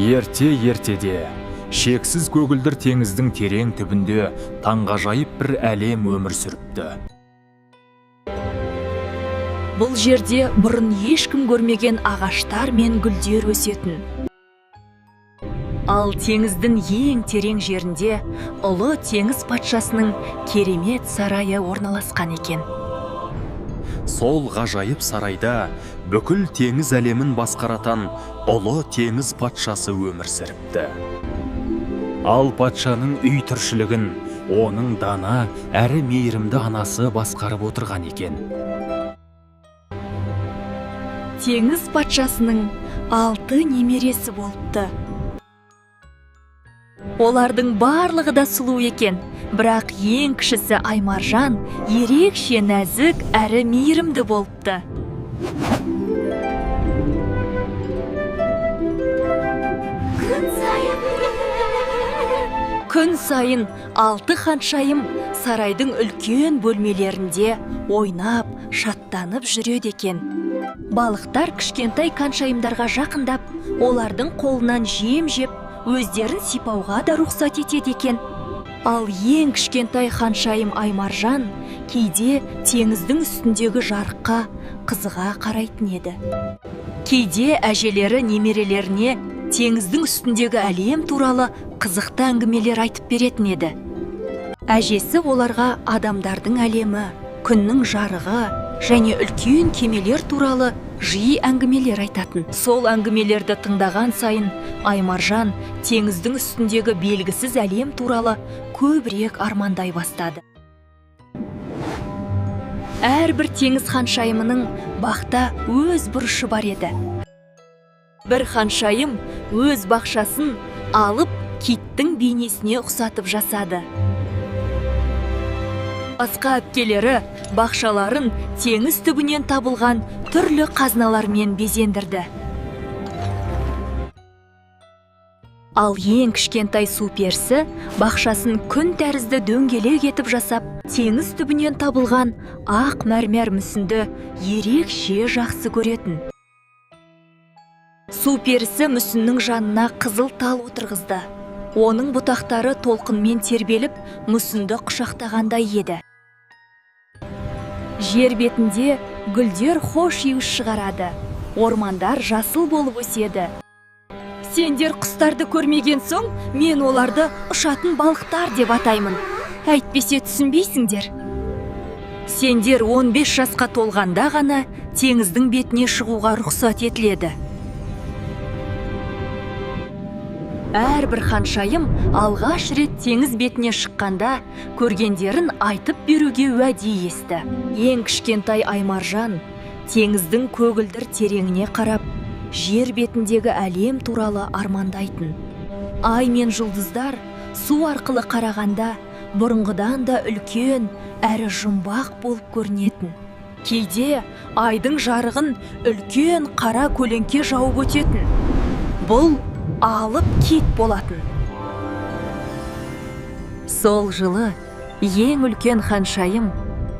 Ертеде, шексіз көгілдір теңіздің терең түбінде таңғажайып бір әлем өмір сүріпті. Бұл жерде бұрын ешкім көрмеген ағаштар мен гүлдер өсетін. Ал теңіздің ең терең жерінде ұлы теңіз патшасының керемет сарайы орналасқан екен. Сол ғажайып сарайда бүкіл теңіз әлемін басқаратын ұлы теңіз патшасы өмір сүріпті. Ал патшаның үй тіршілігін оның дана әрі мейірімді анасы басқарып отырған екен. Теңіз патшасының 6 немересі болыпты. Олардың барлығы да сұлу екен, бірақ ең кішісі Аймаржан ерекше нәзік әрі мейірімді болыпты. Күн сайын 6 ханшайым сарайдың үлкен бөлмелерінде ойнап, шаттанып жүреді екен. Балықтар кішкентай ханшайымдарға жақындап, олардың қолынан жем жеп, өздерін сипауға да рұқсат етеді екен. Ал ең кішкентай ханшайым Аймаржан кейде теңіздің үстіндегі жарыққа қызыға қарайтын еді. Кейде әжелері немерелеріне теңіздің үстіндегі әлем туралы қызықты әңгімелер айтып беретін еді. Әжесі оларға адамдардың әлемі, күннің жарығы және үлкен кемелер туралы жиі әңгімелер айтатын. Сол әңгімелерді тыңдаған сайын Аймаржан теңіздің үстіндегі белгісіз әлем туралы көбірек армандай бастады. Әрбір теңіз ханшайымының бақта өз бұрышы бар еді. Бір ханшайым өз бақшасын алып киттің бейнесіне ұқсатып жасады. Басқа әпкелері бақшаларын теңіз түбінен табылған түрлі қазыналармен безендірді. Ал ең кішкентай су перісі бақшасын күн тәрізді дөңгелек етіп жасап, теңіз түбінен табылған ақ мәрмәр мүсінді ерекше жақсы көретін. Су перісі мүсіннің жанына қызыл тал отырғызды. Оның бұтақтары толқынмен тербеліп, мүсінді құшақтағандай еді. Жер бетінде гүлдер хош иіс шығарады. Ормандар жасыл болып өседі. Сендер құстарды көрмеген соң, мен оларды ұшатын балықтар деп атаймын. Әйтпесе түсінбейсіңдер. Сендер 15 жасқа толғанда ғана теңіздің бетіне шығуға рұқсат етіледі. Әрбір ханшайым алғаш рет теңіз бетіне шыққанда көргендерін айтып беруге уәде етті. Ең кішкентай Аймаржан теңіздің көгілдір тереңіне қарап, жер бетіндегі әлем туралы армандайтын. Ай мен жұлдыздар су арқылы қарағанда бұрынғыдан да үлкен әрі жұмбақ болып көрінетін. Кейде айдың жарығын үлкен қара көлеңке жауып өтетін. Бұл алып кит болатын. Сол жылы ең үлкен ханшайым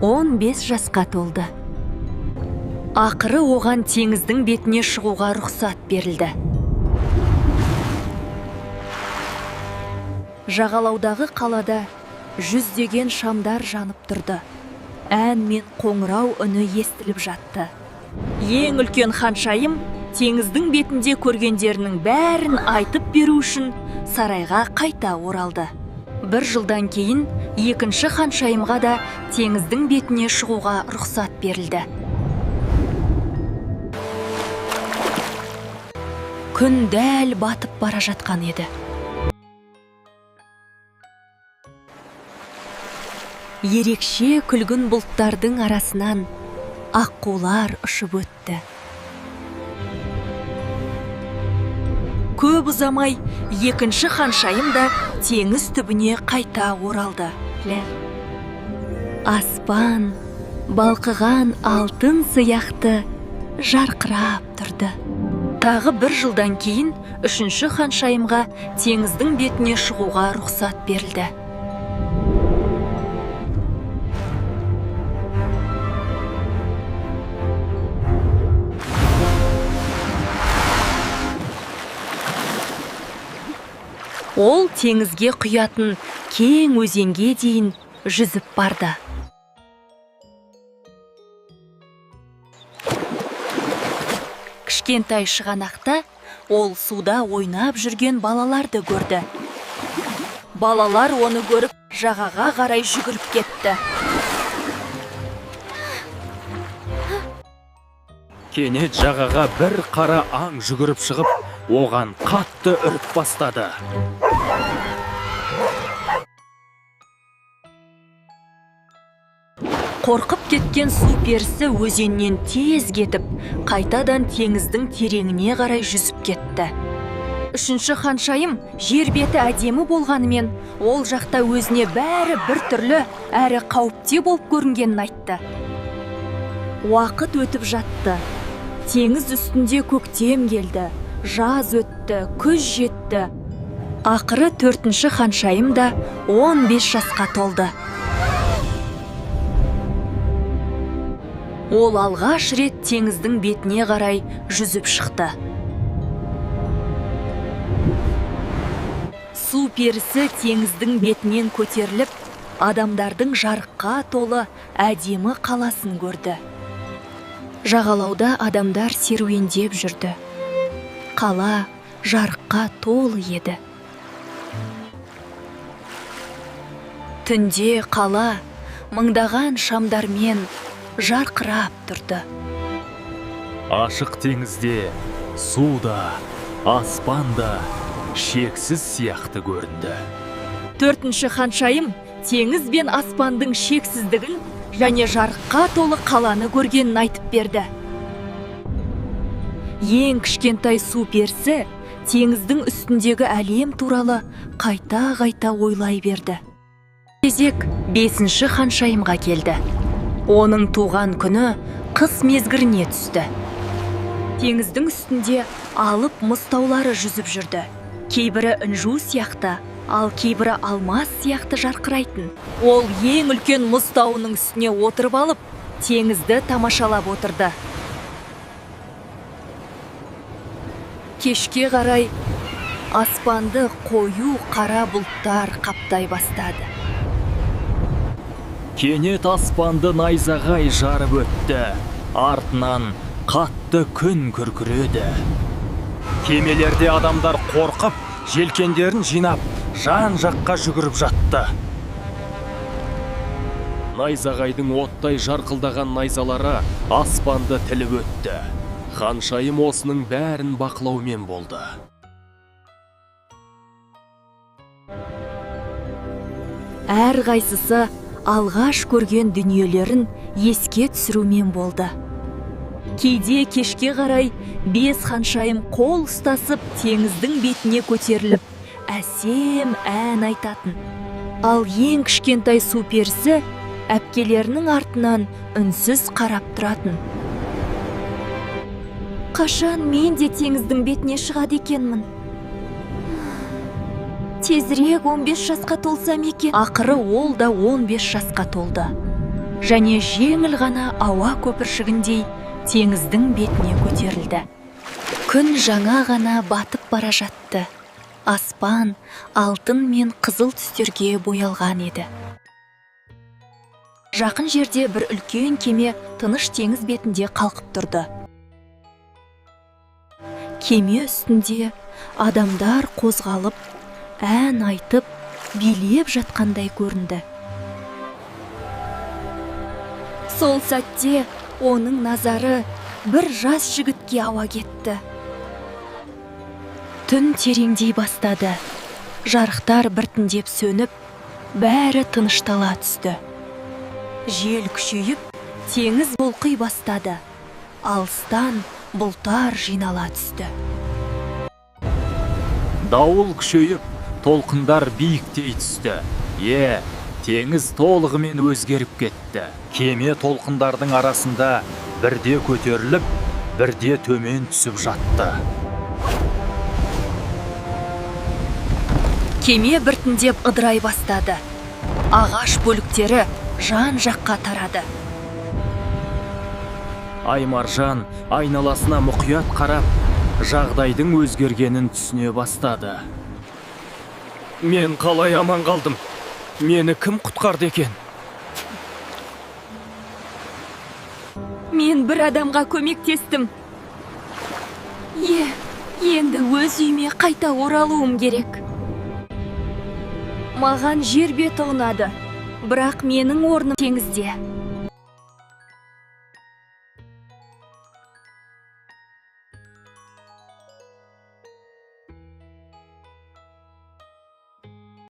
15 жасқа толды. Ақыры оған теңіздің бетіне шығуға рұқсат берілді. Жағалаудағы қалада жүздеген шамдар жанып тұрды. Ән мен қоңырау үні естіліп жатты. Ең үлкен ханшайым теңіздің бетінде көргендерінің бәрін айтып беру үшін сарайға қайта оралды. Бір жылдан кейін екінші ханшайымға да теңіздің бетіне шығуға рұқсат берілді. Күн дәл батып бара жатқан еді. Ерекше күлгін бұлттардың арасынан аққулар ұшып өтті. Көп ұзамай екінші ханшайым да теңіз түбіне қайта оралды. Аспан балқыған алтын сияқты жарқырап тұрды. Тағы бір жылдан кейін үшінші ханшайымға теңіздің бетіне шығуға рұқсат берілді. Ол теңізге құятын кең өзенге дейін жүзіп барды. Кішкентай шығанақта ол суда ойнап жүрген балаларды көрді. Балалар оны көріп жағаға қарай жүгіріп кетті. Кенет жағаға бір қара аң жүгіріп шығып, оған қатты үріп бастады. Қорқып кеткен су перісі өзеннен тез кетіп, қайтадан теңіздің тереңіне қарай жүзіп кетті. Үшінші ханшайым жер беті әдемі болғанымен, ол жақта өзіне бәрі бір түрлі әрі қауіпте болып көрінгенін айтты. Уақыт өтіп жатты. Теңіз үстінде көктем келді, жаз өтті, күз жетті. Ақыры 4-ші ханшайым да 15 жасқа толды. Ол алғаш рет теңіздің бетіне қарай жүзіп шықты. Су перісі теңіздің бетінен көтеріліп, адамдардың жарыққа толы әдемі қаласын көрді. Жағалауда адамдар серуендеп жүрді. Қала жарыққа толы еді. Түнде қала мыңдаған шамдармен жарқырап тұрды. Ашық теңізде, суда, аспанда шексіз сияқты көрінді. 4-ші ханшайым теңіз бен аспандың шексіздігін және жарыққа толы қаланы көргенін айтып берді. Ең кішкентай су перісі теңіздің үстіндегі әлем туралы қайта-қайта ойлай берді. Кезек 5-ші ханшайымға келді. Оның туған күні қыс мезгіліне түсті. Теңіздің үстінде алып мұз таулары жүзіп жүрді. Кейбірі інжу сияқты, ал кейбірі алмас сияқты жарқырайтын. Ол ең үлкен мұз тауының үстіне отырып алып, теңізді тамашалап отырды. Кешке қарай аспанды қою қара бұлттар қаптай бастады. Кенет аспанды найзағай жарып өтті. Артынан қатты күн күркіреді. Кемелерде адамдар қорқып, желкендерін жинап, жан-жаққа жүгіріп жатты. Найзағайдың оттай жарқылдаған найзалары аспанды тіліп өтті. Ханшайым осының бәрін бақылаумен болды. Әр қайсысы алғаш көрген дүниелерін еске түсірумен болды. Кейде кешке қарай 5 ханшайым қол ұстасып теңіздің бетіне көтеріліп, әсем ән айтатын. Ал ең кішкентай су перісі әпкелерінің артынан үнсіз қарап тұратын. Қашан мен де теңіздің бетіне шығады екенмін? Тезірек 15 жасқа толсам екен. Ақыры ол да 15 жасқа толды. Және жеңіл ғана ауа көпіршігіндей теңіздің бетіне көтерілді. Күн жаңа ғана батып бара жатты. Аспан алтын мен қызыл түстерге боялған еді. Жақын жерде бір үлкен кеме тыныш теңіз бетінде қалқып тұрды. Кеме үстінде адамдар қозғалып, ән айтып, билеп жатқандай көрінді. Сол сәтте оның назары бір жас жігітке ауа кетті. Түн тереңдей бастады. Жарықтар біртіндеп сөніп, бәрі тыныштала түсті. Жел күшейіп, теңіз толқи бастады. Алыстан бұлттар жинала түсті. Дауыл күшейіп, толқындар биіктей түсті. Теңіз толығымен өзгеріп кетті. Кеме толқындардың арасында бірде көтеріліп, бірде төмен түсіп жатты. Кеме біртіндеп ыдырай бастады. Ағаш бөліктері жан-жаққа тарады. Аймаржан айналасына мұқият қарап, жағдайдың өзгергенін түсіне бастады. Мен қалай аман қалдым? Мені кім құтқарды екен? Мен бір адамға көмектестім. Енді өз үйіме қайта оралуым керек. Маған жер беті ұнады, бірақ менің орным теңізде.